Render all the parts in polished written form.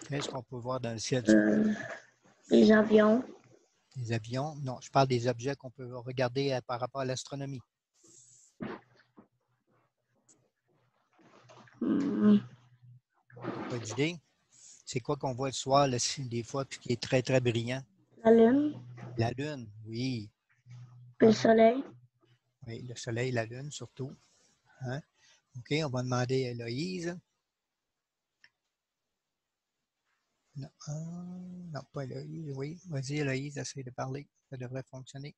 Qu'est-ce qu'on peut voir dans le ciel du matin? Les avions. Des avions? Non, je parle des objets qu'on peut regarder par rapport à l'astronomie. T'as pas d'idée? C'est quoi qu'on voit le soir, là, des fois, puis qui est très, très brillant? La lune. La lune, oui. Le soleil. Oui, le soleil, la lune, surtout. Hein? OK, on va demander à Héloïse. Non, non, pas Héloïse. Oui, vas-y, Héloïse, essaye de parler. Ça devrait fonctionner.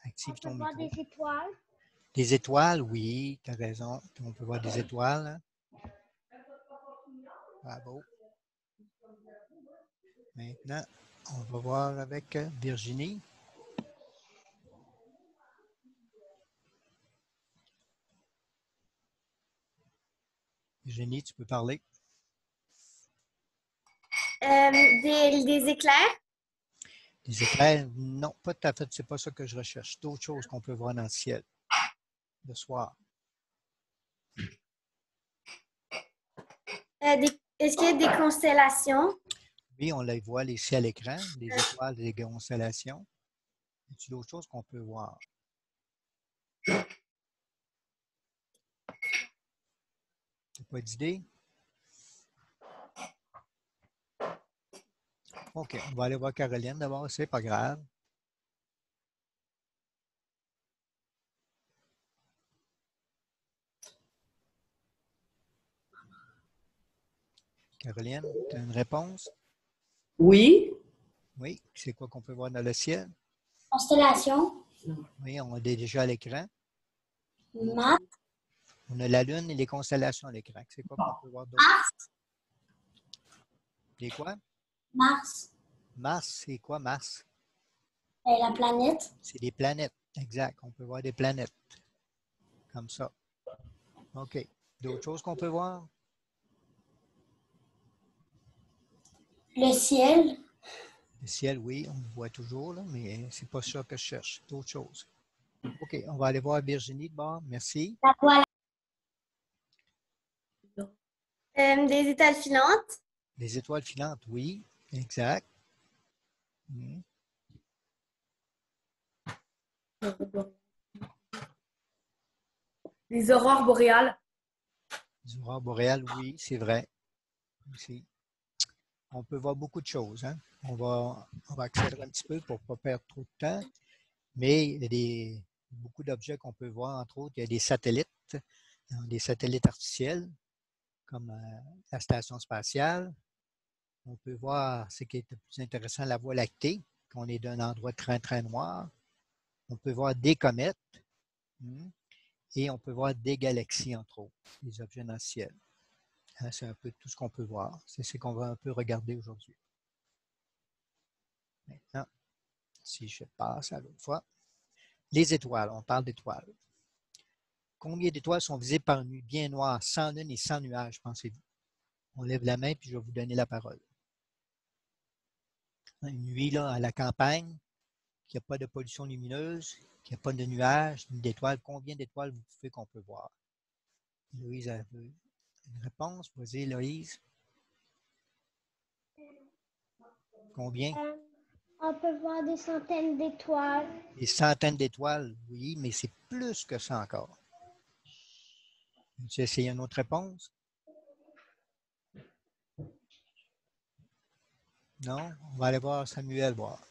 Active ton micro. On peut voir des étoiles. Des étoiles, oui, tu as raison. On peut voir des étoiles. Hein? Bravo. Maintenant, on va voir avec Virginie. Virginie, tu peux parler. Des éclairs. Des éclairs? Non, pas tout à fait. C'est pas ça que je recherche. D'autres choses qu'on peut voir dans le ciel le soir. Est-ce qu'il y a des constellations? Oui, on les voit, les ciels écrans, des étoiles, des constellations. Y a-t-il d'autres choses qu'on peut voir? Tu n'as pas d'idée? OK, on va aller voir Caroline d'abord, c'est pas grave. Caroline, tu as une réponse? Oui. Oui, c'est quoi qu'on peut voir dans le ciel? Constellation. Oui, on a déjà à l'écran. Mars. On a la Lune et les constellations à l'écran. C'est quoi qu'on peut voir d'autre? Des quoi? Mars. Mars, c'est quoi Mars? La planète. C'est des planètes, exact. On peut voir des planètes. Comme ça. OK. D'autres choses qu'on peut voir? Le ciel. Le ciel, oui, on le voit toujours, là, mais c'est pas ça que je cherche. D'autres choses. OK, on va aller voir Virginie de bord. Merci. La voie. Des étoiles filantes. Les étoiles filantes, oui, exact. Les aurores boréales. Les aurores boréales, oui, c'est vrai. Aussi. On peut voir beaucoup de choses. Hein? On va accélérer un petit peu pour ne pas perdre trop de temps. Mais il y a beaucoup d'objets qu'on peut voir, entre autres. Il y a des satellites artificiels, comme la station spatiale. On peut voir ce qui est le plus intéressant, la Voie lactée, qu'on est d'un endroit très, très noir. On peut voir des comètes. Et on peut voir des galaxies, entre autres, des objets dans le ciel. Hein, c'est un peu tout ce qu'on peut voir. C'est ce qu'on va un peu regarder aujourd'hui. Maintenant, si je passe à l'autre fois. Les étoiles, on parle d'étoiles. Combien d'étoiles sont visibles par une nuit bien noire, sans lune et sans nuages, pensez-vous? On lève la main puis je vais vous donner la parole. Une nuit là, à la campagne, qu'il n'y a pas de pollution lumineuse, qu'il n'y a pas de nuages, ni d'étoiles. Combien d'étoiles vous pouvez qu'on peut voir? Héloïse a une réponse. Vas-y, Héloïse. Combien? On peut voir des centaines d'étoiles. Des centaines d'étoiles, oui, mais c'est plus que ça encore. Tu essayes une autre réponse? Non? On va aller voir Samuel voir.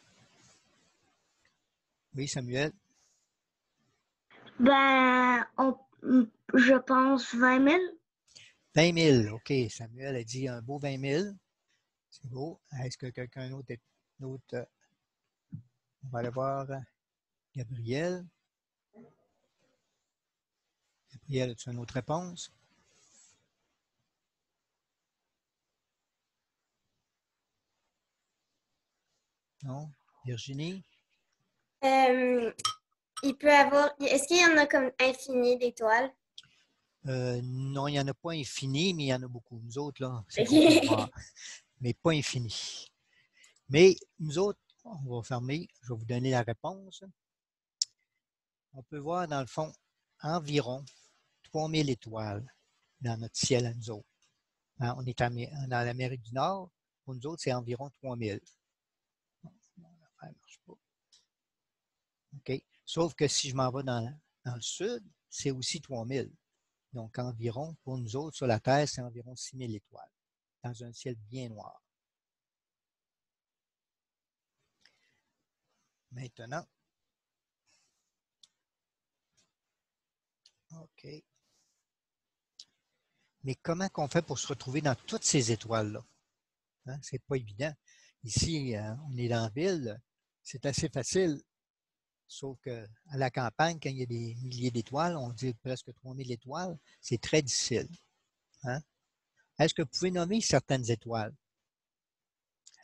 Oui, Samuel? Je pense 20 000. 20 000, OK. Samuel a dit un beau 20 000. C'est beau. Est-ce que quelqu'un d'autre on va aller voir Gabriel. Gabriel, as-tu une autre réponse? Non? Virginie? Il peut avoir. Est-ce qu'il y en a comme infini d'étoiles? Non, il n'y en a pas infini, mais il y en a beaucoup. Nous autres, là, c'est qu'on peut voir. Mais pas infini. Mais nous autres, on va fermer. Je vais vous donner la réponse. On peut voir, dans le fond, environ 3000 étoiles dans notre ciel à nous autres. Hein, on est dans l'Amérique du Nord. Pour nous autres, c'est environ 3000. Bon, l'affaire marche pas. OK. Sauf que si je m'en vais dans le sud, c'est aussi 3000. Donc, environ, pour nous autres, sur la Terre, c'est environ 6000 étoiles dans un ciel bien noir. Maintenant, OK. Mais comment qu'on fait pour se retrouver dans toutes ces étoiles-là? Hein? C'est pas évident. Ici, on est dans la ville, c'est assez facile. Sauf qu'à la campagne, quand il y a des milliers d'étoiles, on dit presque 3000 étoiles, c'est très difficile. Hein? Est-ce que vous pouvez nommer certaines étoiles?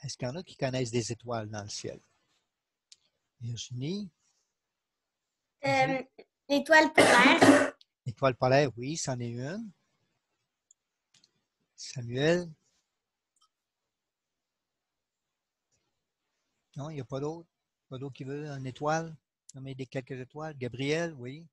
Est-ce qu'il y en a qui connaissent des étoiles dans le ciel? Virginie? L'étoile polaire. L'étoile polaire, oui, c'en est une. Samuel? Non, il n'y a pas d'autre? Pas d'autre qui veut une étoile? Nommer quelques étoiles? Gabriel, oui.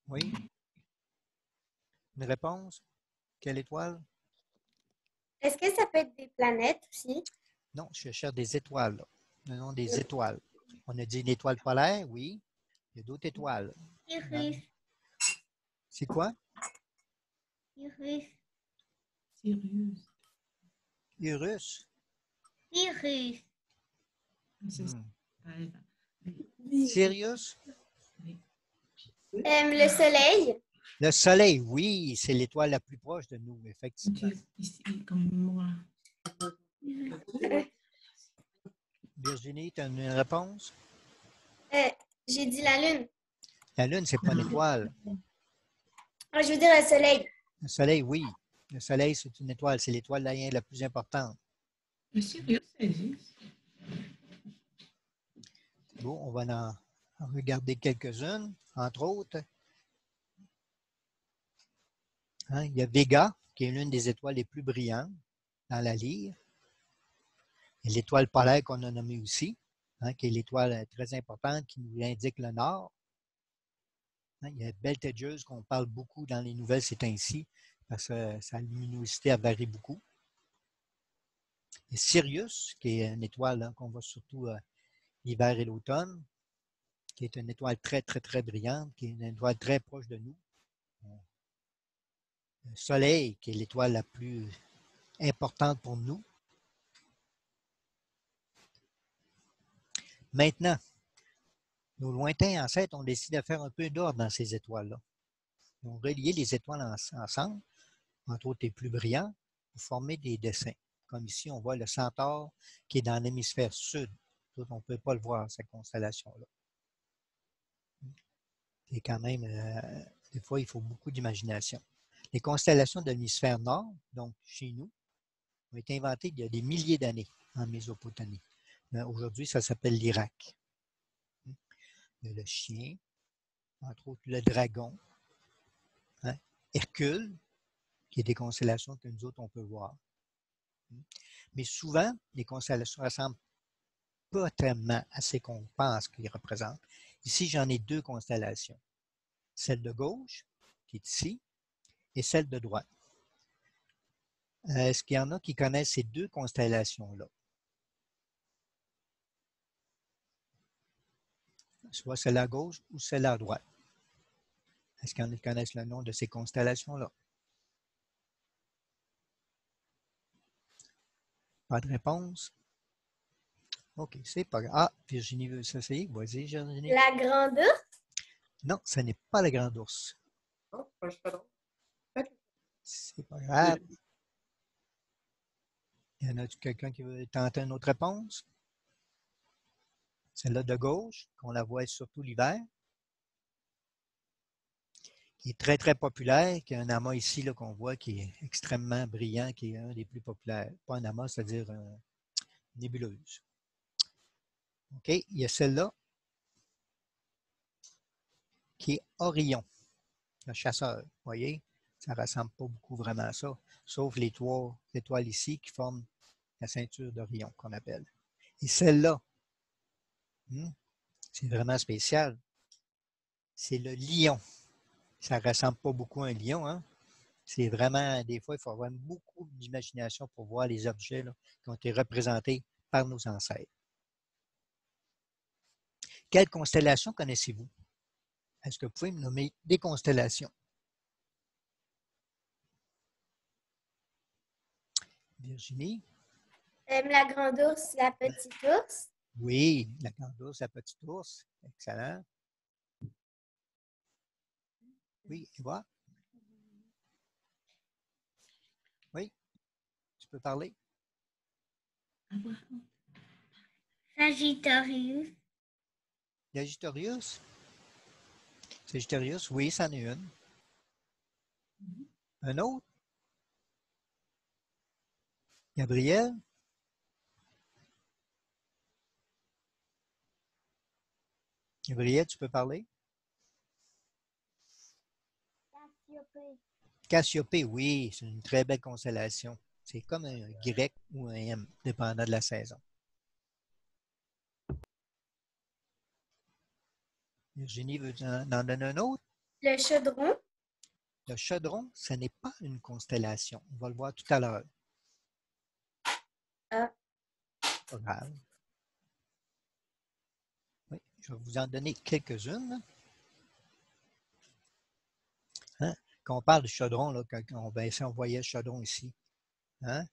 Oui. Une réponse? Quelle étoile? Est-ce que ça peut être des planètes aussi? Non, je cherche des étoiles. Là. Le nom des étoiles. On a dit une étoile polaire, oui. Il y a d'autres étoiles. Virus. C'est quoi? Virus. Sirius. Urus? Virus. C'est ça. Sirius? Le soleil. Le Soleil, oui, c'est l'étoile la plus proche de nous, effectivement. Ici, comme moi. Virginie, tu as une réponse? J'ai dit la lune. La Lune, c'est pas une étoile. Ah, je veux dire le soleil. Le Soleil, oui. Le Soleil, c'est une étoile. C'est l'étoile la plus importante. Le Sirius, ça existe. Bon, on va en regarder quelques-unes, entre autres. Hein, il y a Vega, qui est l'une des étoiles les plus brillantes dans la lyre. Et l'étoile polaire qu'on a nommée aussi, hein, qui est l'étoile très importante qui nous indique le nord. Hein, il y a Betelgeuse qu'on parle beaucoup dans les nouvelles ces temps-ci, parce que sa luminosité a varié beaucoup. Et Sirius, qui est une étoile hein, qu'on voit surtout l'hiver et l'automne, qui est une étoile très, très, très brillante, qui est une étoile très proche de nous. Le Soleil, qui est l'étoile la plus importante pour nous. Maintenant, nos lointains ancêtres ont décidé de faire un peu d'ordre dans ces étoiles-là. Ils ont relié les étoiles ensemble, entre autres les plus brillants, pour former des dessins. Comme ici, on voit le Centaure qui est dans l'hémisphère sud. On ne peut pas le voir, cette constellation-là. C'est quand même, des fois, il faut beaucoup d'imagination. Les constellations de l'hémisphère nord, donc chez nous, ont été inventées il y a des milliers d'années en Mésopotamie. Aujourd'hui, ça s'appelle l'Irak. Il y a le chien, entre autres le dragon, hein, Hercule, qui est des constellations que nous autres, on peut voir. Mais souvent, les constellations ressemblent pas tellement à ce qu'on pense qu'ils représentent. Ici, j'en ai deux constellations. Celle de gauche, qui est ici, et celle de droite. Est-ce qu'il y en a qui connaissent ces deux constellations-là? Soit celle à gauche ou celle à droite. Est-ce qu'il y en a qui connaissent le nom de ces constellations-là? Pas de réponse? OK, c'est pas grave. Ah, Virginie veut s'essayer. Vas-y, Virginie. La grande ours. Non, ce n'est pas la grande ours. Non, pas non. C'est pas grave. Y en a quelqu'un qui veut tenter une autre réponse? Celle-là de gauche, qu'on la voit surtout l'hiver, qui est très, très populaire, qui a un amas ici qu'on voit qui est extrêmement brillant, qui est un des plus populaires. Pas un amas, c'est-à-dire une nébuleuse. OK, il y a celle-là qui est Orion. le chasseur. Vous voyez, ça ne ressemble pas beaucoup vraiment à ça, sauf les trois étoiles ici qui forment la ceinture d'Orion qu'on appelle. Et celle-là, c'est vraiment spécial. C'est le lion. Ça ne ressemble pas beaucoup à un lion, hein? C'est vraiment, des fois, il faut avoir beaucoup d'imagination pour voir les objets là, qui ont été représentés par nos ancêtres. Quelle constellation connaissez-vous? Est-ce que vous pouvez me nommer des constellations? Virginie? La grande ours, la petite ours. Oui, la grande ours, la petite ours. Excellent. Oui, Eva? Oui, tu peux parler? Sagittarius. Sagittarius? Sagittarius, oui, c'en est une. Un autre? Gabriel? Gabriel, tu peux parler? Cassiopée. Cassiopée, oui, c'est une très belle constellation. C'est comme un grec ou un M, dépendant de la saison. Virginie veut en donner un autre? Le chaudron. Le chaudron, ce n'est pas une constellation. On va le voir tout à l'heure. Ah. Pas grave. Oui, je vais vous en donner quelques-unes. Hein? Quand on parle de chaudron, là, on voyait le chaudron ici, hein?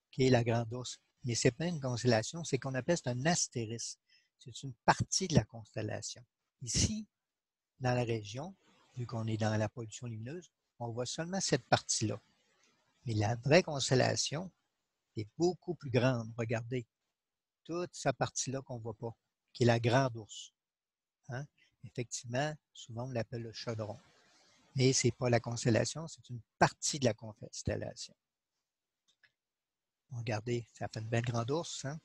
Qui est la grande ours. Mais ce n'est pas une constellation, c'est qu'on appelle ça un astérisque. C'est une partie de la constellation. Ici, dans la région, vu qu'on est dans la pollution lumineuse, on voit seulement cette partie-là. Mais la vraie constellation est beaucoup plus grande. Regardez, toute sa partie-là qu'on ne voit pas, qui est la grande ours. Hein? Effectivement, souvent on l'appelle le chaudron. Mais ce n'est pas la constellation, c'est une partie de la constellation. Regardez, ça fait une belle grande ours, hein?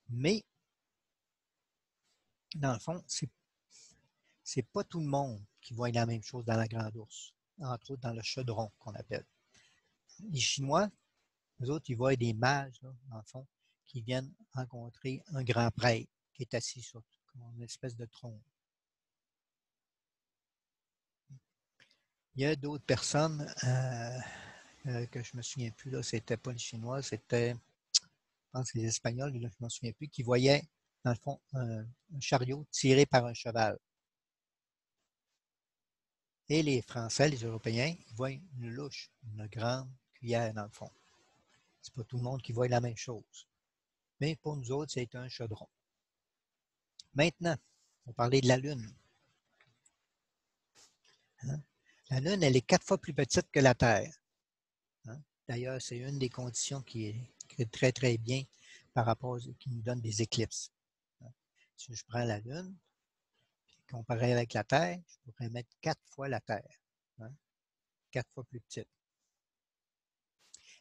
Mais, dans le fond, c'est pas tout le monde qui voit la même chose dans la grande ours, entre autres dans le chaudron qu'on appelle. Les Chinois, eux autres, ils voient des mages, là, dans le fond, qui viennent rencontrer un grand prêtre qui est assis sur une espèce de trône. Il y a d'autres personnes que je ne me souviens plus, là, c'était pas les Chinois, c'était, je pense, les Espagnols, là, je ne m'en souviens plus, qui voyaient, dans le fond, un chariot tiré par un cheval. Et les Français, les Européens, ils voient une louche, une grande cuillère, dans le fond. C'est pas tout le monde qui voit la même chose. Mais pour nous autres, c'est un chaudron. Maintenant, on va parler de la Lune. Hein? La Lune, elle est 4 fois plus petite que la Terre. Hein? D'ailleurs, c'est une des conditions qui est très, très bien par rapport qui nous donne des éclipses. Hein? Si je prends la Lune, comparé avec la Terre, je pourrais mettre 4 fois la Terre. Hein? 4 fois plus petite.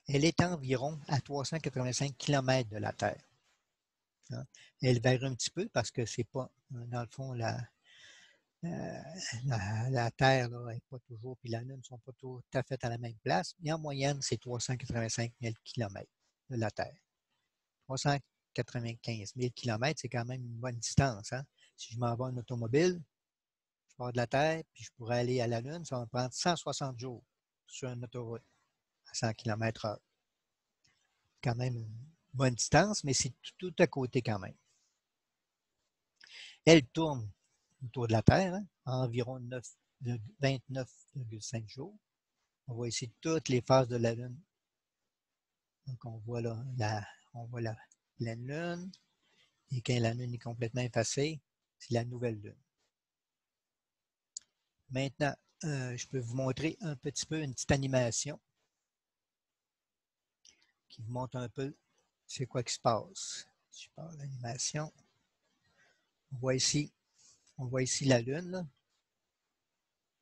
Elle est environ à 385 km de la Terre. Hein? Elle varie un petit peu parce que c'est pas, dans le fond, la Terre n'est pas toujours, puis la Lune ne sont pas tout à fait à la même place, mais en moyenne, c'est 385 000 km de la Terre. 395 000 km, c'est quand même une bonne distance. Hein? Si je m'en vais en automobile, je pars de la Terre, puis je pourrais aller à la Lune, ça va me prendre 160 jours sur une autoroute à 100 km/h. Quand même une bonne distance, mais c'est tout à côté quand même. Elle tourne autour de la Terre, hein, à environ 29,5 jours. On voit ici toutes les phases de la Lune. Donc, on voit là, on voit la pleine Lune. Et quand la Lune est complètement effacée, c'est la nouvelle Lune. Maintenant, je peux vous montrer un petit peu une petite animation qui vous montre un peu c'est quoi qui se passe. Si je parle d'animation, on voit ici la Lune. Là.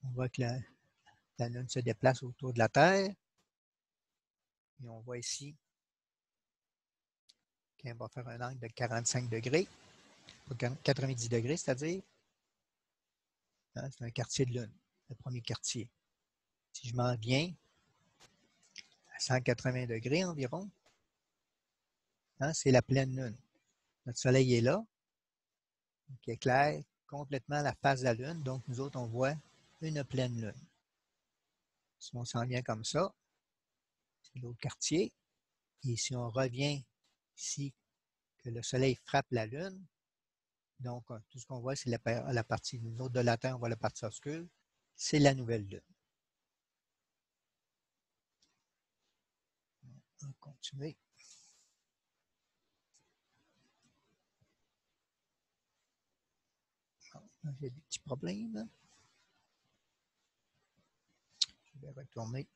On voit que la Lune se déplace autour de la Terre. Et on voit ici qu'elle va faire un angle de 45 degrés, 90 degrés, c'est-à-dire. Hein, c'est un quartier de Lune. le premier quartier. Si je m'en viens à 180 degrés environ, hein, c'est la pleine lune. Notre soleil est là, qui éclaire complètement la face de la lune. Donc, nous autres, on voit une pleine lune. Si on s'en vient comme ça, c'est l'autre quartier. Et si on revient ici, que le soleil frappe la lune, donc tout ce qu'on voit, c'est la partie l'autre de la Terre, on voit la partie obscure, c'est la nouvelle lune. On va continuer. Bon, j'ai des petits problèmes. Je vais retourner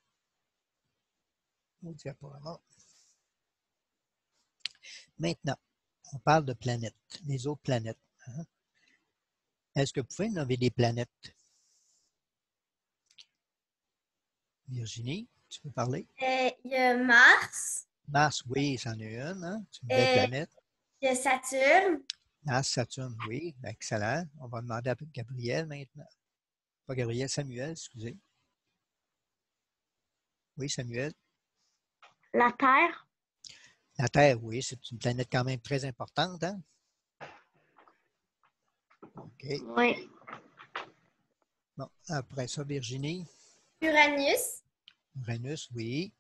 au diaporama. Maintenant, on parle de planètes, les autres planètes. Hein? Est-ce que vous pouvez nommer des planètes? Virginie, tu veux parler? Il y a Mars, Mars, oui, c'en est une. Hein? C'est une belle planète. il y a Saturne, Mars, Saturne, oui, excellent. On va demander à Gabriel maintenant. Pas Gabriel, Samuel, excusez. Oui, Samuel. la Terre. La Terre, oui, c'est une planète quand même très importante. Hein? OK. Oui. Bon, après ça, Virginie. Uranus, Uranus, oui.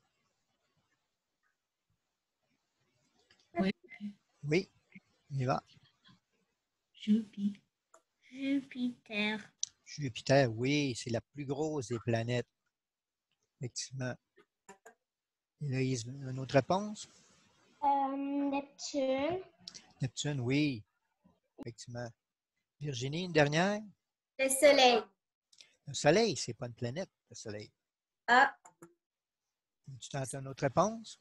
Oui. Oui, on y va. Jupiter. Jupiter. Jupiter, oui, c'est la plus grosse des planètes. Effectivement. Héloïse, une autre réponse? Neptune. Neptune, oui, effectivement. Virginie, une dernière? Le Soleil. Le Soleil, c'est pas une planète, le Soleil. Ah, Tu tentes une autre réponse?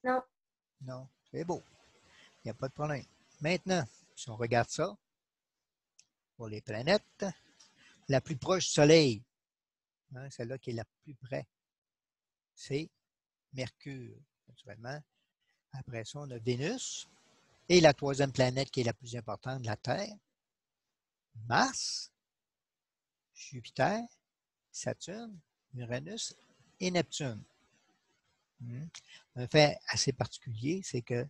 non. Non, c'est beau. Il n'y a pas de problème. Maintenant, si on regarde ça, pour les planètes, la plus proche du Soleil, hein, celle-là qui est la plus près, c'est Mercure, naturellement. Après ça, on a Vénus. Et la troisième planète qui est la plus importante, la Terre, Mars, Jupiter, Saturne, Uranus et Neptune. Un fait assez particulier, c'est que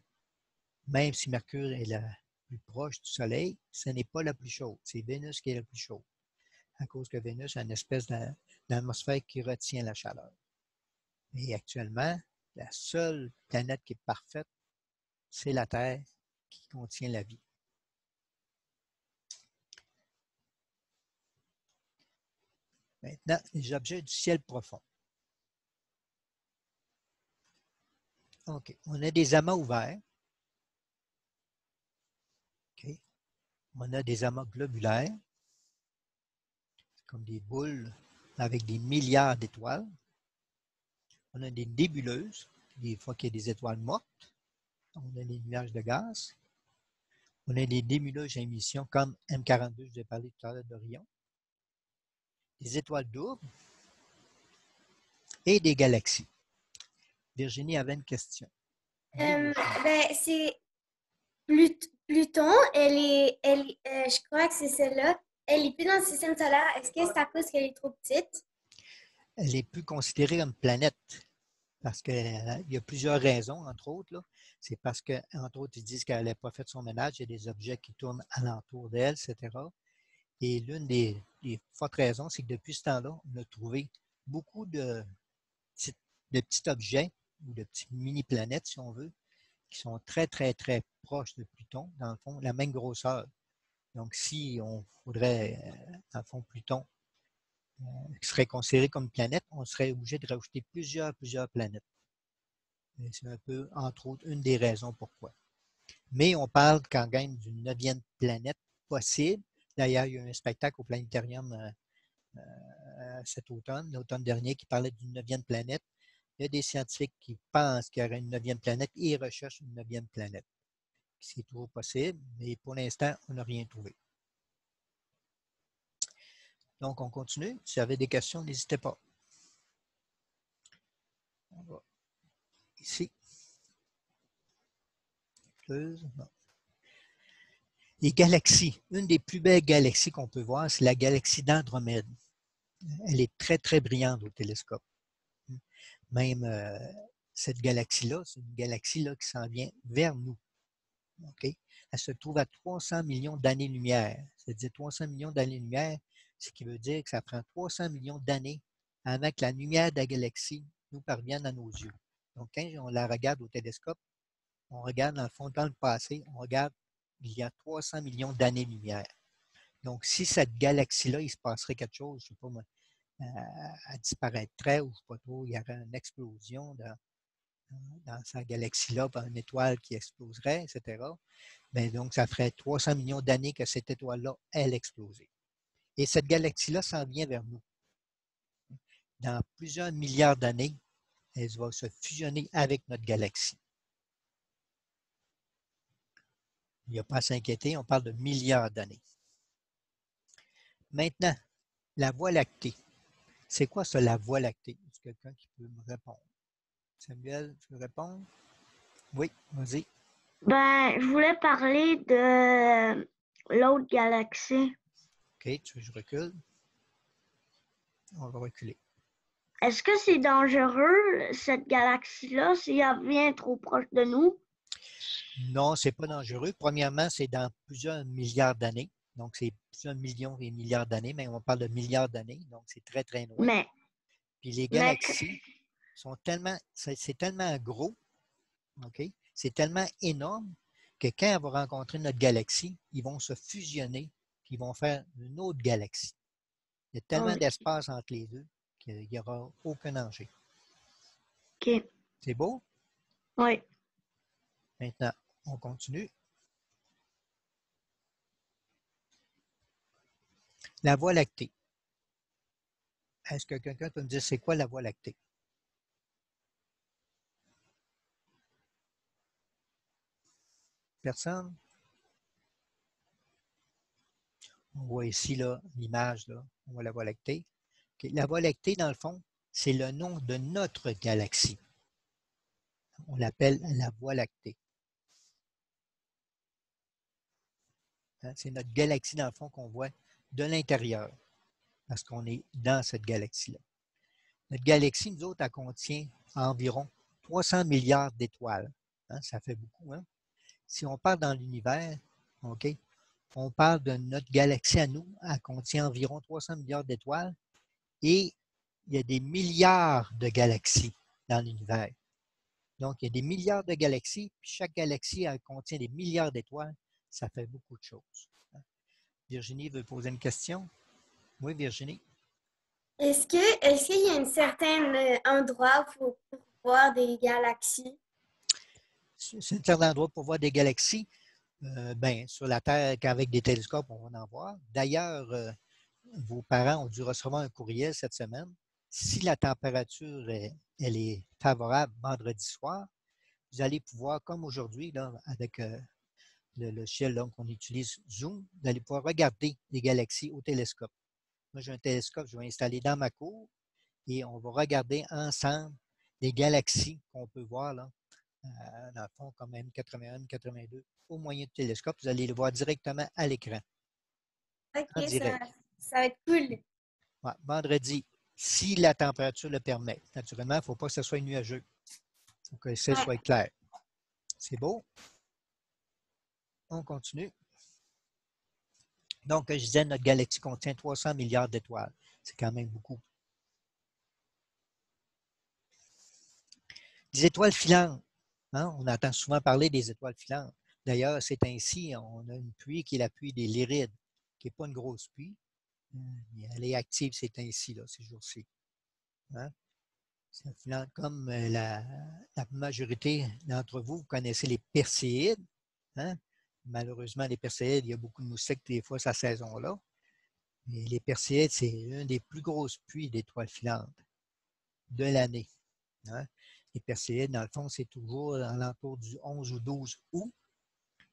même si Mercure est la plus proche du Soleil, ce n'est pas la plus chaude. C'est Vénus qui est la plus chaude. À cause que Vénus a une espèce d'atmosphère qui retient la chaleur. Et actuellement, la seule planète qui est parfaite, c'est la Terre qui contient la vie. Maintenant, les objets du ciel profond. OK. On a des amas ouverts. OK. On a des amas globulaires, comme des boules avec des milliards d'étoiles. On a des nébuleuses, des fois qu'il y a des étoiles mortes. On a des nuages de gaz. On a des nébuleuses à émission comme M42, je vous ai parlé tout à l'heure d'Orion. Des étoiles doubles et des galaxies. Virginie avait une question. C'est Pluton, je crois que c'est celle-là. Elle est plus dans le système solaire. Est-ce que c'est à cause qu'elle est trop petite? Elle est plus considérée comme planète parce qu'il y a plusieurs raisons, entre autres. C'est parce que, entre autres, ils disent qu'elle n'a pas fait son ménage. Il y a des objets qui tournent alentour d'elle, etc. Et l'une des fortes raisons, c'est que depuis ce temps-là, on a trouvé beaucoup de petits objets ou de petites mini-planètes, si on veut, qui sont très, très, très proches de Pluton, dans le fond, la même grosseur. Donc, si on voudrait, dans le fond, Pluton, qui serait considéré comme planète, on serait obligé de rajouter plusieurs planètes. C'est un peu, entre autres, une des raisons pourquoi. Mais on parle quand même d'une 9e planète possible. D'ailleurs, il y a eu un spectacle au Planétarium cet automne, l'automne dernier, qui parlait d'une 9e planète. Il y a des scientifiques qui pensent qu'il y aurait une 9e planète et ils recherchent une 9e planète. C'est toujours possible, mais pour l'instant, on n'a rien trouvé. Donc, on continue. Si vous avez des questions, n'hésitez pas. On va ici. Bon. Les galaxies, une des plus belles galaxies qu'on peut voir, c'est la galaxie d'Andromède. Elle est très, très brillante au télescope. Même cette galaxie-là, c'est une galaxie là, qui s'en vient vers nous. Okay? Elle se trouve à 300 millions d'années-lumière. C'est-à-dire 300 millions d'années-lumière, ce qui veut dire que ça prend 300 millions d'années avant que la lumière de la galaxie nous parvienne à nos yeux. Donc, quand on la regarde au télescope, on regarde dans le fond, dans le passé, on regarde il y a 300 millions d'années-lumière. Donc, si cette galaxie-là, il se passerait quelque chose, je ne sais pas moi, elle disparaîtrait ou je ne sais pas trop, il y aurait une explosion dans sa galaxie-là, une étoile qui exploserait, etc. Bien, donc, ça ferait 300 millions d'années que cette étoile-là, elle explosé. Et cette galaxie-là s'en vient vers nous. Dans plusieurs milliards d'années, elle va se fusionner avec notre galaxie. Il n'y a pas à s'inquiéter, on parle de milliards d'années. Maintenant, la Voie lactée. C'est quoi ça, la Voie lactée? Est-ce quelqu'un qui peut me répondre? Samuel, tu veux répondre? Oui, vas-y. Ben, je voulais parler de l'autre galaxie. OK, tu veux que je recule? On va reculer. Est-ce que c'est dangereux, cette galaxie-là, si elle vient trop proche de nous? Non, ce n'est pas dangereux. Premièrement, c'est dans plusieurs milliards d'années. Donc, c'est plusieurs millions et milliards d'années, mais on parle de milliards d'années, donc c'est très, très loin. Mais, Puis les mais, galaxies sont tellement, c'est tellement gros, OK? C'est tellement énorme que quand elle va rencontrer notre galaxie, ils vont se fusionner, puis ils vont faire une autre galaxie. Il y a tellement ok. d'espace entre les deux qu'il n'y aura aucun danger. Ok. C'est beau? Oui. Maintenant, on continue. La Voie lactée. Est-ce que quelqu'un peut me dire c'est quoi la Voie lactée? Personne? On voit ici l'image, on voit la Voie lactée. Okay. La Voie lactée, dans le fond, c'est le nom de notre galaxie. On l'appelle la Voie lactée. Hein? C'est notre galaxie, dans le fond, qu'on voit de l'intérieur, parce qu'on est dans cette galaxie-là. Notre galaxie, nous autres, elle contient environ 300 milliards d'étoiles. Hein? Ça fait beaucoup. Hein? Si on part dans l'univers, OK, on parle de notre galaxie à nous, elle contient environ 300 milliards d'étoiles et il y a des milliards de galaxies dans l'univers. Donc, il y a des milliards de galaxies, puis chaque galaxie elle contient des milliards d'étoiles. Ça fait beaucoup de choses. Virginie veut poser une question. Oui, Virginie. Est-ce qu'il y a un certain endroit pour voir des galaxies? C'est un certain endroit pour voir des galaxies. Ben, sur la Terre, qu'avec des télescopes, on va en voir. D'ailleurs, vos parents ont dû recevoir un courriel cette semaine. Si la température elle est favorable vendredi soir, vous allez pouvoir, comme aujourd'hui, avec le logiciel qu'on utilise Zoom, vous allez pouvoir regarder les galaxies au télescope. Moi, j'ai un télescope, je vais installer dans ma cour et on va regarder ensemble les galaxies qu'on peut voir là, dans le fond, comme M81, M82, au moyen du télescope. Vous allez les voir directement à l'écran, en OK, direct. ça va être cool. Ouais, vendredi, si la température le permet. Naturellement, il ne faut pas que ce soit nuageux. Il faut que le ciel soit clair. C'est beau? On continue. Donc, je disais, notre galaxie contient 300 milliards d'étoiles. C'est quand même beaucoup. Des étoiles filantes. Hein? On entend souvent parler des étoiles filantes. D'ailleurs, c'est ainsi, on a une pluie qui est la pluie des Lyrides, qui n'est pas une grosse pluie, mais elle est active, c'est ainsi, là, ces jours-ci. Hein? Comme la majorité d'entre vous, vous connaissez les Perséides. Hein? Malheureusement, les Perséides, il y a beaucoup de moustiques des fois cette saison-là. Mais les Perséides, c'est une des plus grosses pluies d'étoiles filantes de l'année. Hein? Les Perséides, dans le fond, c'est toujours à l'entour du 11 ou 12 août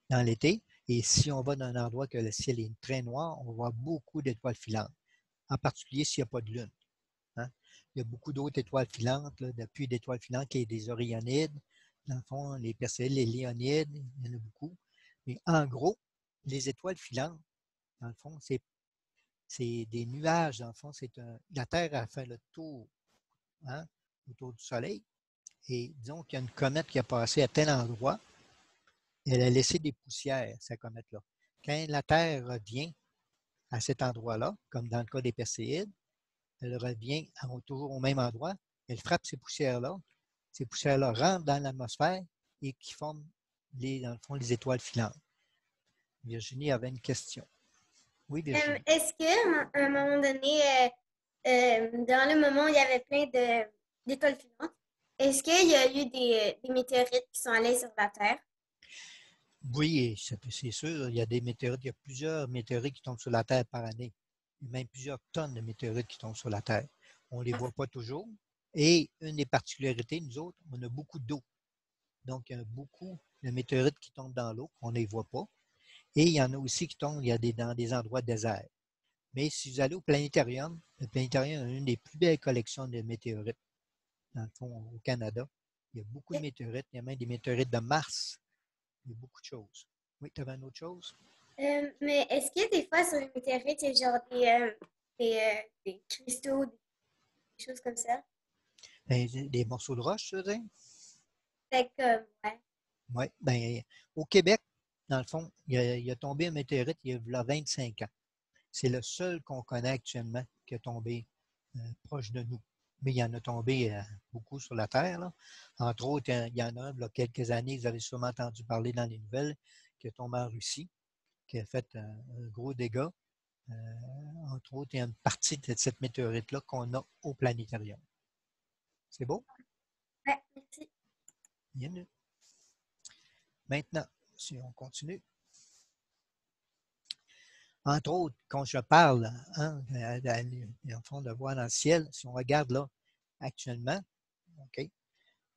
dans l'été. Et si on va dans un endroit que le ciel est très noir, on voit beaucoup d'étoiles filantes, en particulier s'il n'y a pas de lune. Hein? Il y a beaucoup d'autres étoiles filantes, de pluies d'étoiles filantes qui est des Orionides. Dans le fond, les Perséides, les Léonides, il y en a beaucoup. Mais en gros, les étoiles filantes, dans le fond, c'est des nuages, dans le fond. La Terre a fait le tour, hein, autour du Soleil. Et disons qu'il y a une comète qui a passé à tel endroit, et elle a laissé des poussières, cette comète-là. Quand la Terre revient à cet endroit-là, comme dans le cas des Perséides, elle revient toujours au même endroit, elle frappe ces poussières-là. Ces poussières-là rentrent dans l'atmosphère et qui forment, dans le fond, les étoiles filantes. Virginie avait une question. Oui, Virginie. Est-ce qu'à un moment donné, dans le moment où il y avait plein d'étoiles filantes, est-ce qu'il y a eu des météorites qui sont allés sur la Terre? Oui, c'est sûr. Il y a des météorites. Il y a plusieurs météorites qui tombent sur la Terre par année. Il y a même plusieurs tonnes de météorites qui tombent sur la Terre. On ne les voit pas toujours. Et une des particularités, nous autres, on a beaucoup d'eau. Donc, il y a beaucoup de météorites qui tombent dans l'eau, on ne les voit pas. Et il y en a aussi qui tombent dans des endroits déserts. Mais si vous allez au planétarium, le planétarium a une des plus belles collections de météorites, dans le fond, au Canada. Il y a beaucoup de météorites. Il y a même des météorites de Mars. Il y a beaucoup de choses. Oui, tu avais une autre chose? Mais est-ce que des fois, sur les météorites, il y a genre des cristaux, des choses comme ça? Ben, des morceaux de roche, tu veux dire? Fait que, ouais. Oui. Ben, au Québec, dans le fond, il a tombé un météorite il y a 25 ans. C'est le seul qu'on connaît actuellement qui a tombé proche de nous. Mais il y en a tombé beaucoup sur la Terre, là. Entre autres, il y en a un, il y a quelques années, vous avez sûrement entendu parler dans les nouvelles, qui est tombé en Russie, qui a fait un gros dégât. Entre autres, il y a une partie de cette météorite-là qu'on a au planétarium. C'est beau? Ouais, merci. Bien. Maintenant, si on continue. Entre autres, quand je parle, hein, en fond, de voir dans le ciel, si on regarde là, actuellement, OK,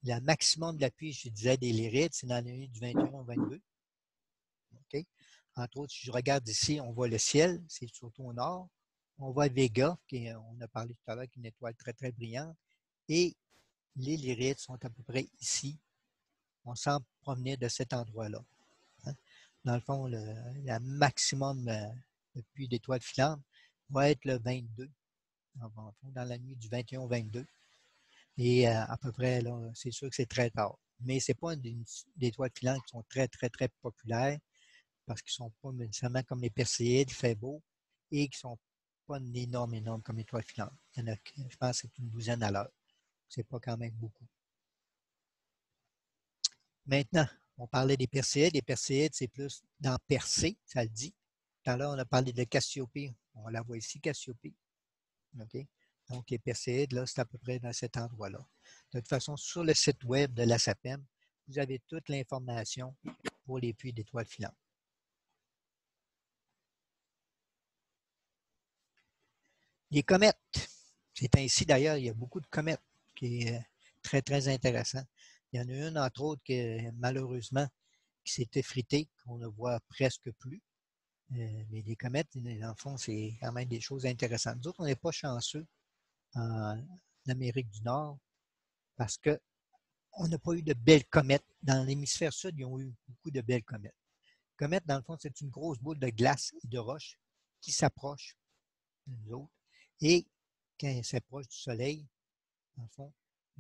le maximum de la pluie, je disais, des Lyrides, c'est dans la nuit du 21 au 22. OK? Entre autres, si je regarde ici, on voit le ciel, c'est surtout au nord. On voit Vega, on a parlé tout à l'heure, qui est une étoile très, très brillante. Et les Lyrides sont à peu près ici. On semble promener de cet endroit-là. Hein? Dans le fond, le maximum de pluie d'étoiles filantes va être le 22, dans la nuit du 21 au 22. Et à peu près, là, c'est sûr que c'est très tard. Mais ce n'est pas des étoiles filantes qui sont très, très, très populaires parce qu'ils ne sont pas nécessairement comme les Perséides, il fait beau, et qui ne sont pas énormes comme étoiles filantes. Il y en a, je pense, c'est une douzaine à l'heure. C'est pas quand même beaucoup. Maintenant, on parlait des Perséides. Les Perséides, c'est plus dans Persée, ça le dit. Tout à l'heure, on a parlé de Cassiopée. On la voit ici, Cassiopée. OK? Donc, les Perséides, là, c'est à peu près dans cet endroit-là. De toute façon, sur le site web de la SAPEM, vous avez toute l'information pour les puits d'étoiles filantes. Les comètes. C'est ainsi, d'ailleurs, il y a beaucoup de comètes qui est très, très intéressant. Il y en a une, entre autres, qui, malheureusement, qui s'est effritée, qu'on ne voit presque plus. Mais les comètes, dans le fond, c'est quand même des choses intéressantes. Nous autres, on n'est pas chanceux en Amérique du Nord parce qu'on n'a pas eu de belles comètes. Dans l'hémisphère sud, ils ont eu beaucoup de belles comètes. Comète, dans le fond, c'est une grosse boule de glace et de roche qui s'approche de nous autres. Et quand elle s'approche du Soleil, dans le fond,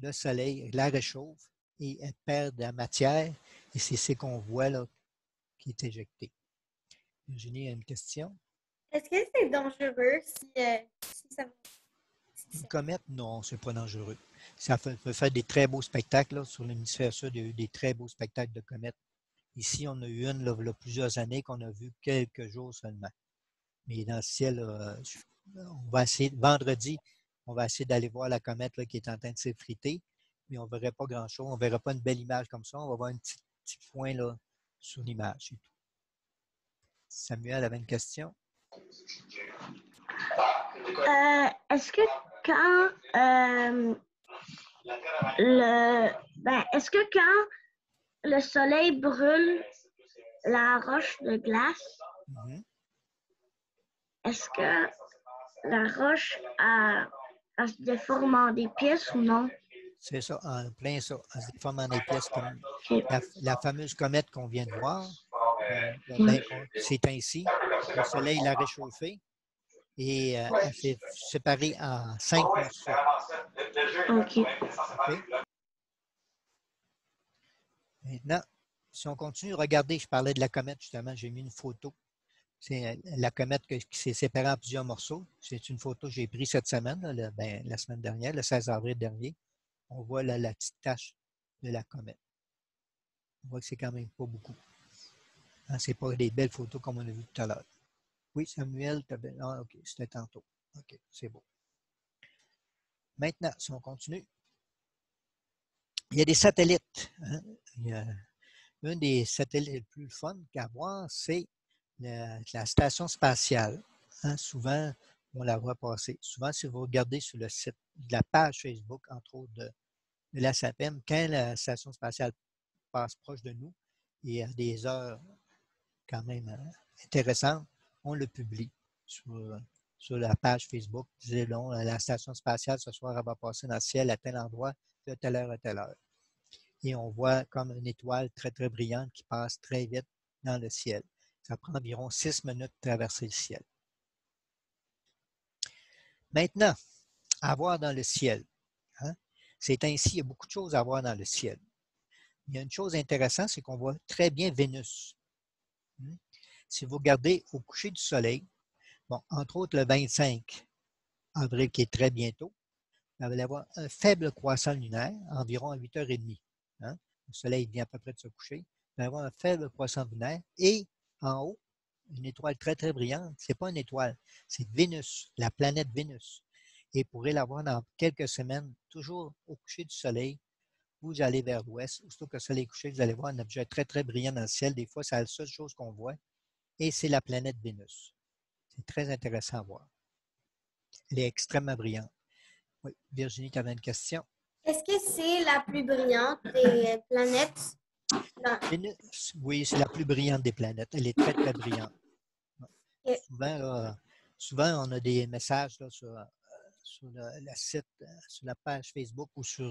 le Soleil la réchauffe et elle perd de la matière. Et c'est ce qu'on voit là qui est éjecté. Virginie a une question. Est-ce que c'est dangereux si ça... Une comète, non, c'est pas dangereux. Ça peut faire des très beaux spectacles. Là. Sur l'hémisphère sud, il y a eu des très beaux spectacles de comètes. Ici, on a eu une là, plusieurs années qu'on a vu quelques jours seulement. Mais dans le ciel, on va essayer, vendredi, on va essayer d'aller voir la comète là, qui est en train de s'effriter, mais on ne verrait pas grand-chose. On ne verra pas une belle image comme ça. On va voir un petit point là, sur l'image. C'est tout. Samuel avait une question. Est-ce que quand le soleil brûle la roche de glace, est-ce que la roche elle se déforme en des pièces ou non? C'est ça, en plein ça. Elle se déforme en des pièces comme la fameuse comète qu'on vient de voir. C'est ainsi. Le soleil l'a réchauffée et elle s'est séparée en 5 morceaux. OK. OK? Maintenant, si on continue, regardez, je parlais de la comète justement, j'ai mis une photo. C'est la comète qui s'est séparée en plusieurs morceaux. C'est une photo que j'ai prise cette semaine, là, la semaine dernière, le 16 avril dernier. On voit là, la petite tache de la comète. On voit que c'est quand même pas beaucoup. Hein, c'est pas des belles photos comme on a vu tout à l'heure. Oui, Samuel, ah, OK, c'était tantôt. OK, c'est beau. Maintenant, si on continue, il y a des satellites. Hein? Il y a un des satellites les plus fun qu'à voir, c'est la station spatiale. Hein? Souvent, on la voit passer. Souvent, si vous regardez sur le site de la page Facebook, entre autres, de la SAPEM, quand la station spatiale passe proche de nous et à des heures quand même intéressantes, on le publie sur la page Facebook. Disons, la station spatiale, ce soir, elle va passer dans le ciel à tel endroit, de telle heure à telle heure. Et on voit comme une étoile très, très brillante qui passe très vite dans le ciel. Ça prend environ 6 minutes de traverser le ciel. Maintenant, à voir dans le ciel. Hein? C'est ainsi, il y a beaucoup de choses à voir dans le ciel. Il y a une chose intéressante, c'est qu'on voit très bien Vénus. Si vous regardez au coucher du soleil, bon, entre autres le 25 avril, qui est très bientôt, vous allez avoir un faible croissant lunaire, environ à 8h30. Hein? Le soleil vient à peu près de se coucher. Vous allez avoir un faible croissant lunaire et en haut, une étoile très, très brillante. Ce n'est pas une étoile, c'est Vénus, la planète Vénus. Et vous pourrez la voir dans quelques semaines, toujours au coucher du soleil. Vous allez vers l'ouest. Aussitôt que le soleil est couché, vous allez voir un objet très, très brillant dans le ciel. Des fois, c'est la seule chose qu'on voit. Et c'est la planète Vénus. C'est très intéressant à voir. Elle est extrêmement brillante. Oui, Virginie, tu avais une question? Est-ce que c'est la plus brillante des planètes? Non. Vénus, oui, c'est la plus brillante des planètes. Elle est très, très brillante. Ok. Souvent, on a des messages là, sur le site, sur la page Facebook ou sur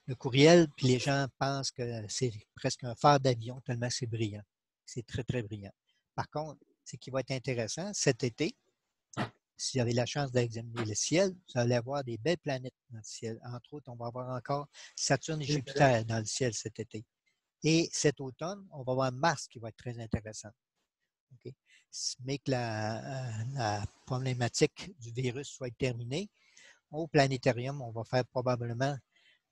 le courriel, puis les gens pensent que c'est presque un phare d'avion tellement c'est brillant. C'est très, très brillant. Par contre, ce qui va être intéressant, cet été, si vous avez la chance d'examiner le ciel, vous allez avoir des belles planètes dans le ciel. Entre autres, on va avoir encore Saturne et Jupiter dans le ciel cet été. Et cet automne, on va voir Mars qui va être très intéressant. Okay? Mais que la problématique du virus soit terminée, au planétarium, on va faire probablement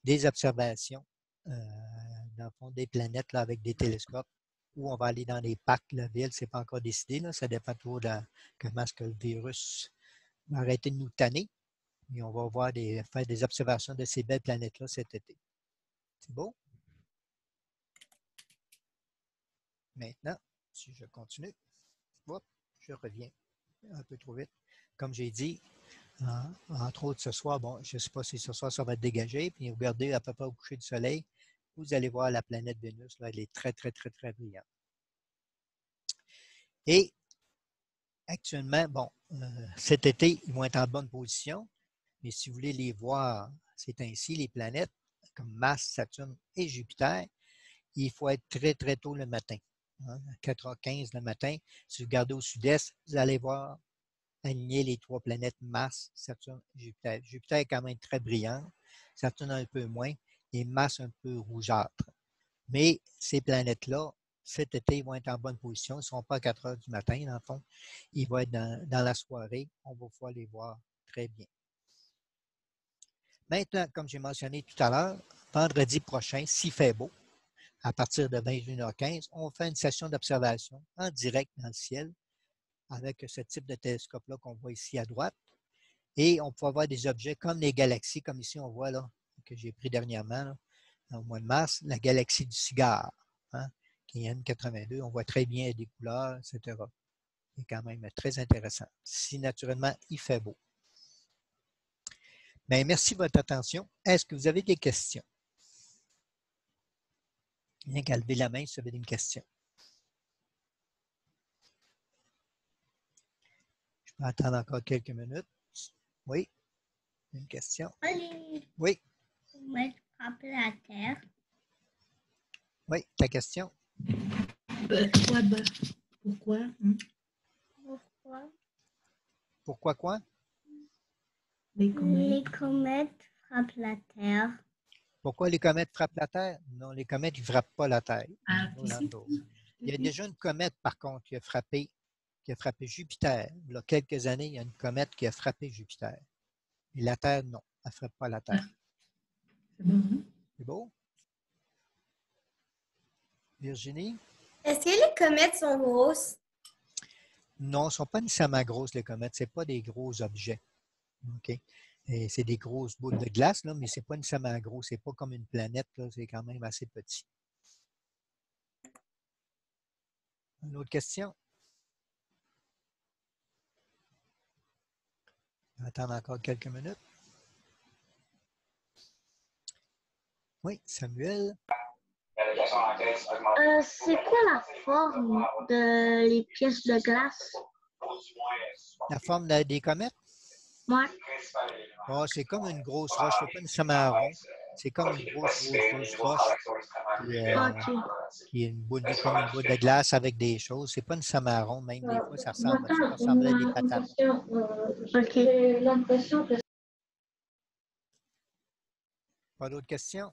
des observations dans le fond des planètes là, avec des télescopes, ou on va aller dans les parcs, la ville, c'est pas encore décidé, là, ça dépend toujours de comment est-ce que le virus va arrêter de nous tanner, et on va faire des observations de ces belles planètes-là cet été. C'est beau? Maintenant, si je continue, hop, je reviens un peu trop vite. Comme j'ai dit, entre autres ce soir, bon, je ne sais pas si ce soir ça va être dégagé, puis regardez à peu près au coucher du soleil, vous allez voir la planète Vénus, là, elle est très, très, très, très brillante. Et actuellement, bon, cet été, ils vont être en bonne position, mais si vous voulez les voir, c'est ainsi, les planètes comme Mars, Saturne et Jupiter, il faut être très, très tôt le matin. Hein, à 4h15 le matin, si vous regardez au sud-est, vous allez voir aligner les 3 planètes Mars, Saturne et Jupiter. Jupiter est quand même très brillant, Saturne un peu moins, et Mars un peu rougeâtre. Mais ces planètes-là, cet été, ils vont être en bonne position. Ils ne seront pas à 4 heures du matin, dans le fond. Ils vont être dans la soirée. On va pouvoir les voir très bien. Maintenant, comme j'ai mentionné tout à l'heure, vendredi prochain, s'il fait beau, à partir de 21h15, on fait une session d'observation en direct dans le ciel avec ce type de télescope-là qu'on voit ici à droite. Et on peut voir des objets comme les galaxies, comme ici on voit là, que j'ai pris dernièrement, là, au mois de mars, la galaxie du cigare, hein, qui est M82. On voit très bien des couleurs, etc. C'est quand même très intéressant. Si naturellement, il fait beau. Bien, merci de votre attention. Est-ce que vous avez des questions? Rien qu'à lever la main si vous avez une question. Je peux attendre encore quelques minutes. Oui, une question. Allez, Oui, on va frapper la terre. oui, ta question. Pourquoi? Pourquoi? Pourquoi? Pourquoi quoi? Les comètes. Les comètes frappent la Terre. Pourquoi les comètes frappent la Terre? Non, les comètes ne frappent pas la Terre. Ah, Rolando. Il y a déjà une comète, par contre, qui a frappé Jupiter. Il y a quelques années, il y a une comète qui a frappé Jupiter. Et la Terre, non, elle ne frappe pas la Terre. C'est bon, hein? C'est beau? Virginie? Est-ce que les comètes sont grosses? Non, elles ne sont pas nécessairement grosses, les comètes. Ce pas des gros objets. OK? Et c'est des grosses boules de glace, là, mais ce n'est pas nécessairement gros. Ce n'est pas comme une planète, là, c'est quand même assez petit. Une autre question? On va attendre encore quelques minutes. Oui, Samuel. C'est quoi la forme des pièces de glace? La forme des comètes? Ouais. Oh, c'est comme une grosse roche. C'est pas nécessairement rond. C'est comme une grosse roche OK. qui est comme une boule de glace avec des choses. C'est pas nécessairement rond. Même des fois, ça peut ressembler à des patates. OK. Pas d'autres questions?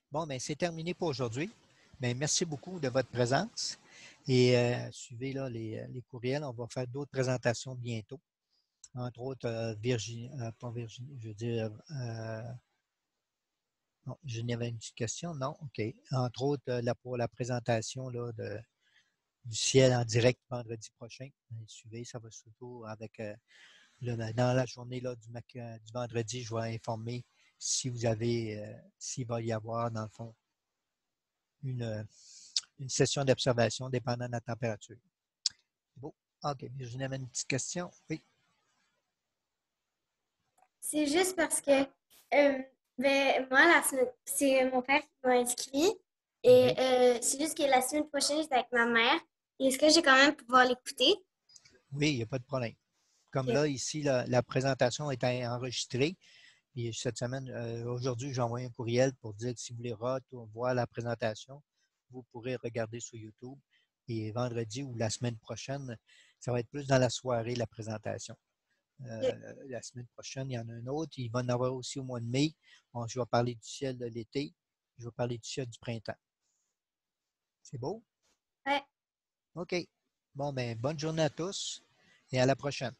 Bon, bien, c'est terminé pour aujourd'hui. Bien, merci beaucoup de votre présence. Et suivez là, les courriels. On va faire d'autres présentations bientôt. Entre autres, pas Virginie, je veux dire, non, je n'y avais une petite question, non? OK. Entre autres, là, pour la présentation là, du ciel en direct vendredi prochain. Bien, suivez, ça va surtout avec, dans la journée là, du vendredi, je vais informer si vous avez, s'il va y avoir, dans le fond, une session d'observation dépendant de la température. Bon, OK. Virginie avait une petite question. Oui. C'est juste parce que moi, c'est mon père qui m'a inscrit. Et c'est juste que la semaine prochaine, j'étais avec ma mère. Est-ce que j'ai quand même pouvoir l'écouter? Oui, il n'y a pas de problème. Comme Ok. là, ici, la présentation est enregistrée. Et cette semaine, aujourd'hui, j'ai envoyé un courriel pour dire que si vous voulez voir la présentation, vous pourrez regarder sur YouTube. Et vendredi ou la semaine prochaine, ça va être plus dans la soirée, la présentation. La semaine prochaine, il y en a un autre. Il va en avoir aussi au mois de mai. Bon, je vais parler du ciel de l'été. Je vais parler du ciel du printemps. C'est beau? Ouais. OK. Bon, ben, bonne journée à tous et à la prochaine.